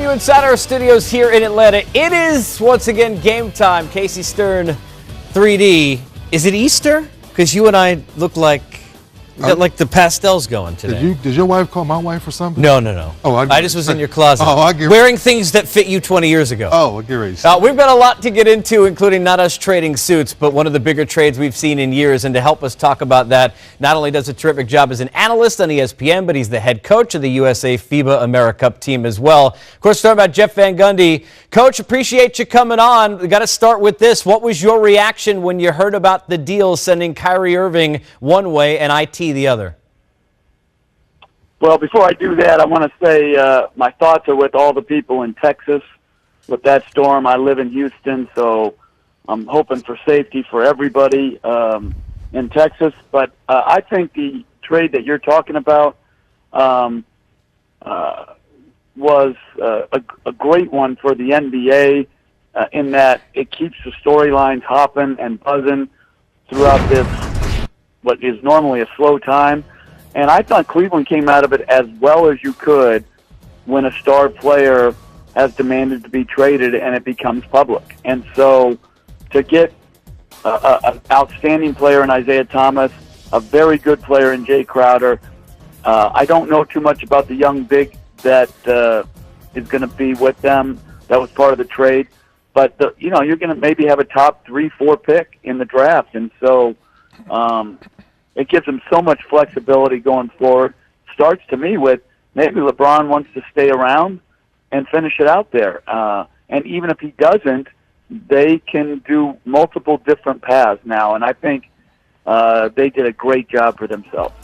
you inside our studios here in Atlanta. It is, once again, game time. Casey Stern, 3D. Is it Easter? Because you and I look like we got like the pastels going today. Did your wife call my wife or something? No. Oh, I just was in your closet. Oh, wearing things that fit you 20 years ago. Oh, get ready. We've got a lot to get into, including not us trading suits, but one of the bigger trades we've seen in years. And to help us talk about that, not only does a terrific job as an analyst on ESPN, but he's the head coach of the USA FIBA AmeriCup team as well. Of course, talking about Jeff Van Gundy. Coach, appreciate you coming on. We got to start with this. What was your reaction when you heard about the deal sending Kyrie Irving one way and IT the other? Well, before I do that, I want to say my thoughts are with all the people in Texas with that storm. I live in Houston, so I'm hoping for safety for everybody in Texas. But I think the trade that you're talking about was a great one for the NBA in that it keeps the storylines hopping and buzzing throughout this, what is normally a slow time. And I thought Cleveland came out of it as well as you could when a star player has demanded to be traded and it becomes public. And so to get an outstanding player in Isaiah Thomas, a very good player in Jay Crowder, I don't know too much about the young big that is going to be with them. That was part of the trade. But, you're going to maybe have a top 3-4 pick in the draft. And so it gives them so much flexibility going forward. Starts to me with maybe LeBron wants to stay around and finish it out there. And even if he doesn't, they can do multiple different paths now. And I think they did a great job for themselves.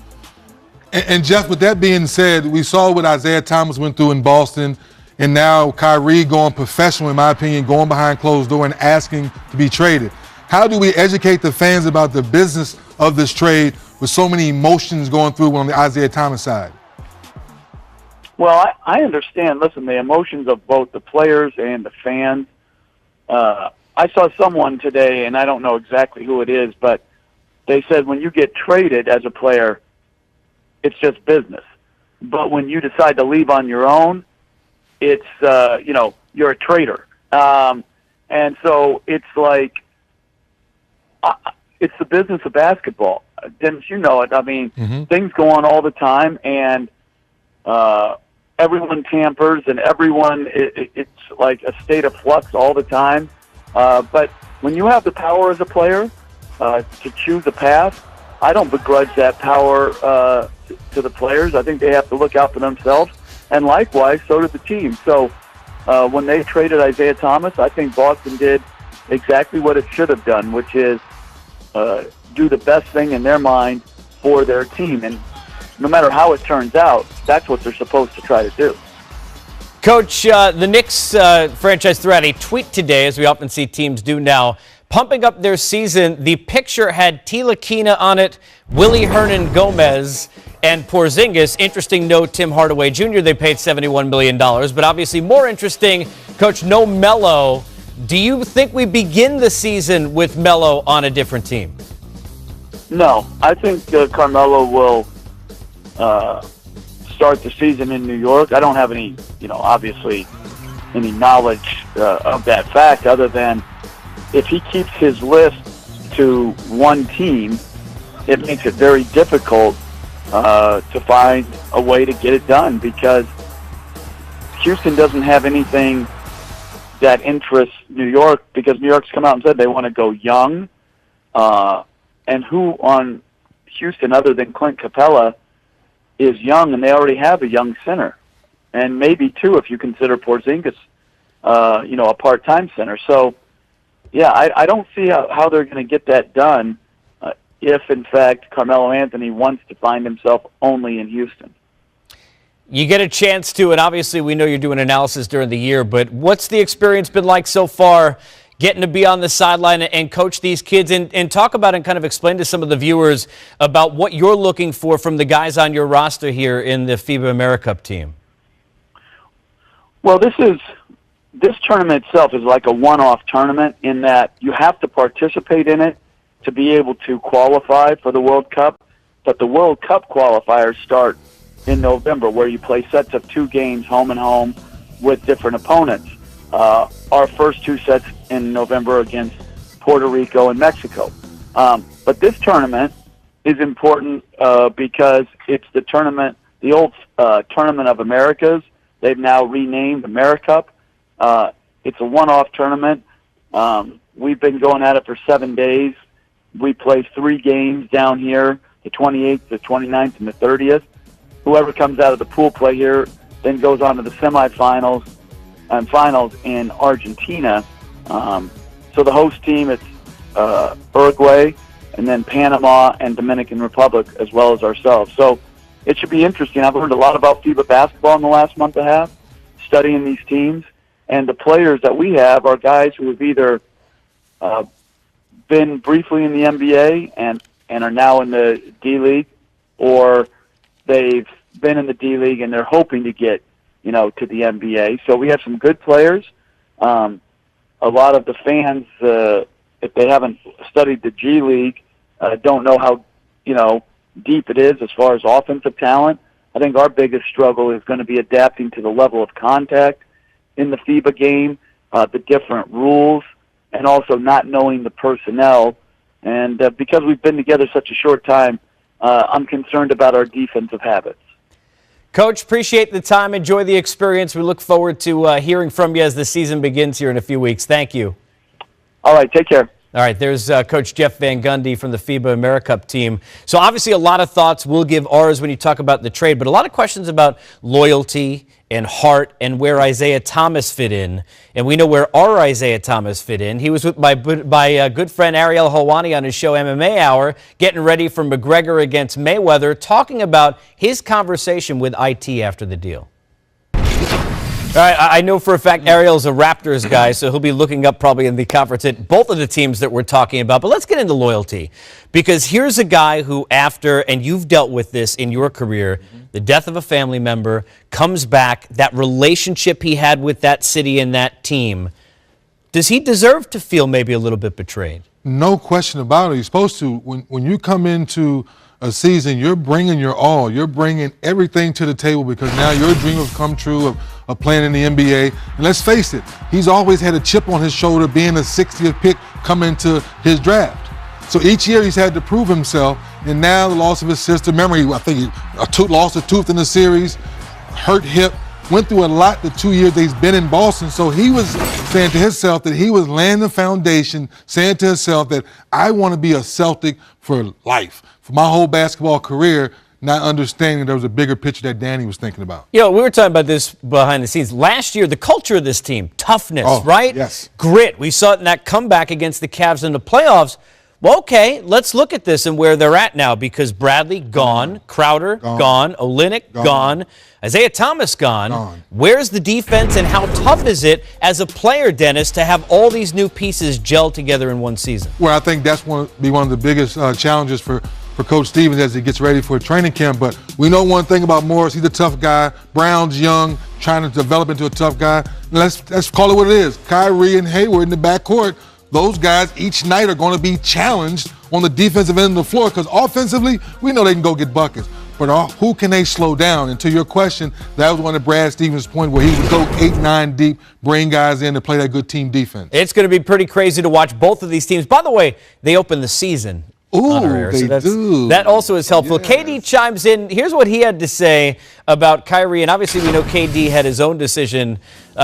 And Jeff, with that being said, we saw what Isaiah Thomas went through in Boston, and now Kyrie going professional, in my opinion, going behind closed door and asking to be traded. How do we educate the fans about the business of this trade with so many emotions going through on the Isaiah Thomas side? Well, I understand. Listen, the emotions of both the players and the fans. I saw someone today, and I don't know exactly who it is, but they said when you get traded as a player, it's just business. But when you decide to leave on your own, it's, you're a traitor. And so it's like, it's the business of basketball. Didn't you know it? I mean, things go on all the time, and everyone tampers, and everyone, it's like a state of flux all the time. But when you have the power as a player to choose a path, I don't begrudge that power to the players. I think they have to look out for themselves, and likewise, so did the team. So when they traded Isaiah Thomas, I think Boston did exactly what it should have done, which is do the best thing in their mind for their team. And no matter how it turns out, that's what they're supposed to try to do. Coach, the Knicks franchise threw out a tweet today, as we often see teams do now, pumping up their season. The picture had Tilakina on it, Willie Hernan Gomez, and Porzingis. Interesting note, Tim Hardaway Jr., they paid $71 million. But obviously more interesting, Coach, no Melo. Do you think we begin the season with Melo on a different team? No. I think Carmelo will start the season in New York. I don't have any, obviously, any knowledge of that fact other than if he keeps his list to one team, it makes it very difficult to find a way to get it done because Houston doesn't have anything that interests New York because New York's come out and said they want to go young. And who on Houston other than Clint Capella is young, and they already have a young center. And maybe two if you consider Porzingis, a part-time center. So, yeah, I don't see how they're going to get that done if, in fact, Carmelo Anthony wants to find himself only in Houston. You get a chance to, and obviously we know you're doing analysis during the year, but what's the experience been like so far getting to be on the sideline and coach these kids and talk about and kind of explain to some of the viewers about what you're looking for from the guys on your roster here in the FIBA AmeriCup team? Well, this tournament itself is like a one-off tournament in that you have to participate in it to be able to qualify for the World Cup, but the World Cup qualifiers start in November where you play sets of 2 games, home and home, with different opponents. Our first 2 sets in November against Puerto Rico and Mexico. But this tournament is important because it's the tournament, the old Tournament of Americas. They've now renamed AmeriCup. It's a one-off tournament. We've been going at it for 7 days. We play 3 games down here, the 28th, the 29th, and the 30th. Whoever comes out of the pool play here then goes on to the semifinals and finals in Argentina. So the host team, it's Uruguay, and then Panama and Dominican Republic, as well as ourselves. So it should be interesting. I've learned a lot about FIBA basketball in the last month and a half, studying these teams. And the players that we have are guys who have either been briefly in the NBA and are now in the D-League, or they've been in the D-League and they're hoping to get, to the NBA. So we have some good players. A lot of the fans, if they haven't studied the G League, don't know how, deep it is as far as offensive talent. I think our biggest struggle is going to be adapting to the level of contact in the FIBA game, the different rules, and also not knowing the personnel. And because we've been together such a short time, I'm concerned about our defensive habits. Coach, appreciate the time. Enjoy the experience. We look forward to hearing from you as the season begins here in a few weeks. Thank you. All right, take care. All right, there's Coach Jeff Van Gundy from the FIBA AmeriCup team. So obviously a lot of thoughts. We'll give ours when you talk about the trade, but a lot of questions about loyalty and heart and where Isaiah Thomas fit in. And we know where our Isaiah Thomas fit in. He was with my good friend Ariel Helwani on his show MMA Hour, getting ready for McGregor against Mayweather, talking about his conversation with IT after the deal. All right, I know for a fact Ariel's a Raptors guy, so he'll be looking up probably in the conference at both of the teams that we're talking about. But let's get into loyalty, because here's a guy who after, and you've dealt with this in your career, the death of a family member, comes back, that relationship he had with that city and that team. Does he deserve to feel maybe a little bit betrayed? No question about it. He's supposed to. When you come into a season, you're bringing your all. You're bringing everything to the table because now your dream has come true of playing in the NBA. And let's face it, he's always had a chip on his shoulder being the 60th pick coming to his draft. So each year he's had to prove himself. And now the loss of his sister, remember, I think he lost a tooth in the series, hurt hip, went through a lot the 2 years that he's been in Boston. So he was saying to himself that he was laying the foundation, saying to himself that I want to be a Celtic for life, for my whole basketball career, not understanding there was a bigger picture that Danny was thinking about. We were talking about this behind the scenes. Last year, the culture of this team, toughness, right? Yes. Grit. We saw it in that comeback against the Cavs in the playoffs. Well, okay, let's look at this and where they're at now, because Bradley gone, Crowder gone, Olynyk gone, Isaiah Thomas gone. Where's the defense, and how tough is it as a player, Dennis, to have all these new pieces gel together in one season? Well, I think that's be one of the biggest challenges for Coach Stevens as he gets ready for training camp. But we know one thing about Morris. He's a tough guy. Brown's young, trying to develop into a tough guy. Let's call it what it is. Kyrie and Hayward in the backcourt, those guys each night are going to be challenged on the defensive end of the floor, because offensively, we know they can go get buckets. But who can they slow down? And to your question, that was one of Brad Stevens' points where he would go 8-9 deep, bring guys in to play that good team defense. It's going to be pretty crazy to watch both of these teams. By the way, they open the season. They do. That also is helpful. Yes. KD chimes in. Here's what he had to say about Kyrie, and obviously we know KD had his own decision.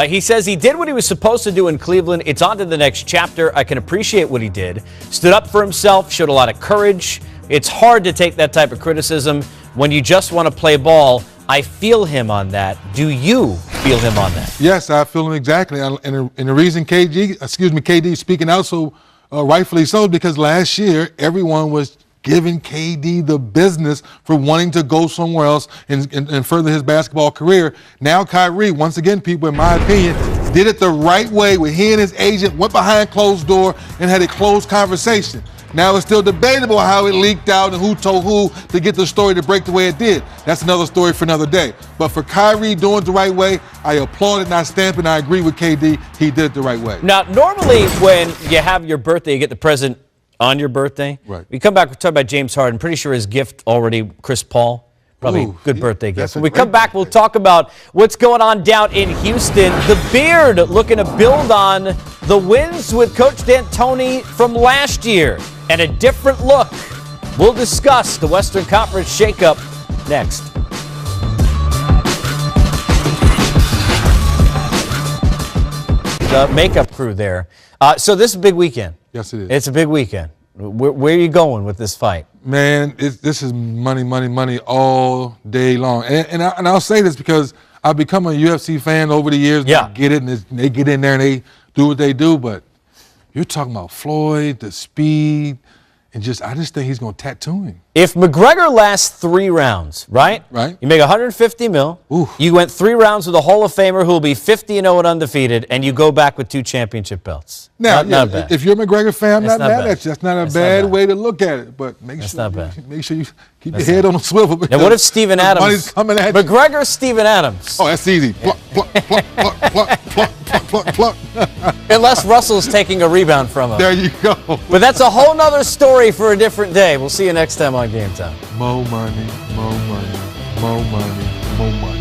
He says he did what he was supposed to do in Cleveland. It's on to the next chapter. I can appreciate what he did. Stood up for himself, showed a lot of courage. It's hard to take that type of criticism when you just want to play ball. I feel him on that. Do you feel him on that? Yes, I feel him exactly. And the reason KD is speaking out so rightfully so, because last year everyone was giving KD the business for wanting to go somewhere else and further his basketball career. Now Kyrie, once again, people, in my opinion, did it the right way, where he and his agent went behind closed door and had a closed conversation. Now it's still debatable how it leaked out and who told who to get the story to break the way it did. That's another story for another day. But for Kyrie doing it the right way, I applaud it and I stamp it, and I agree with KD. He did it the right way. Now, normally when you have your birthday, you get the present on your birthday. Right. We come back, we talk about James Harden. Pretty sure his gift already, Chris Paul. Probably Ooh, good yeah, birthday that's gift. a When we great come back, we'll talk about what's going on down in Houston. The Beard looking to build on the wins with Coach D'Antoni from last year and a different look. We'll discuss the Western Conference shakeup next. The makeup crew there. So this is a big weekend. Yes, it is. It's a big weekend. Where are you going with this fight? Man, this is money, money, money all day long. And I'll say this because I've become a UFC fan over the years. Yeah. I get it, and they get in there and they do what they do. But you're talking about Floyd, the speed, and I just think he's going to tattoo him. If McGregor lasts 3 rounds, right? Right. You make 150 mil. Oof. You went 3 rounds with a Hall of Famer who will be 50-0 and undefeated, and you go back with 2 championship belts. Now, not bad. if you're a McGregor fan, I'm That's not not mad bad. at you. That's not a That's not bad bad. way to look at it. But make not bad. sure you keep your head on a swivel. Now, what if Steven the Adams? money's coming at you. McGregor, Steven Adams. Oh, that's easy. Pluck, pluck, pluck, pluck, pluck, pluck, pluck, pluck, pluck. Unless Russell's taking a rebound from him. There you go. But that's a whole nother story for a different day. We'll see you next time on Game Time. More money, more money, more money, more money.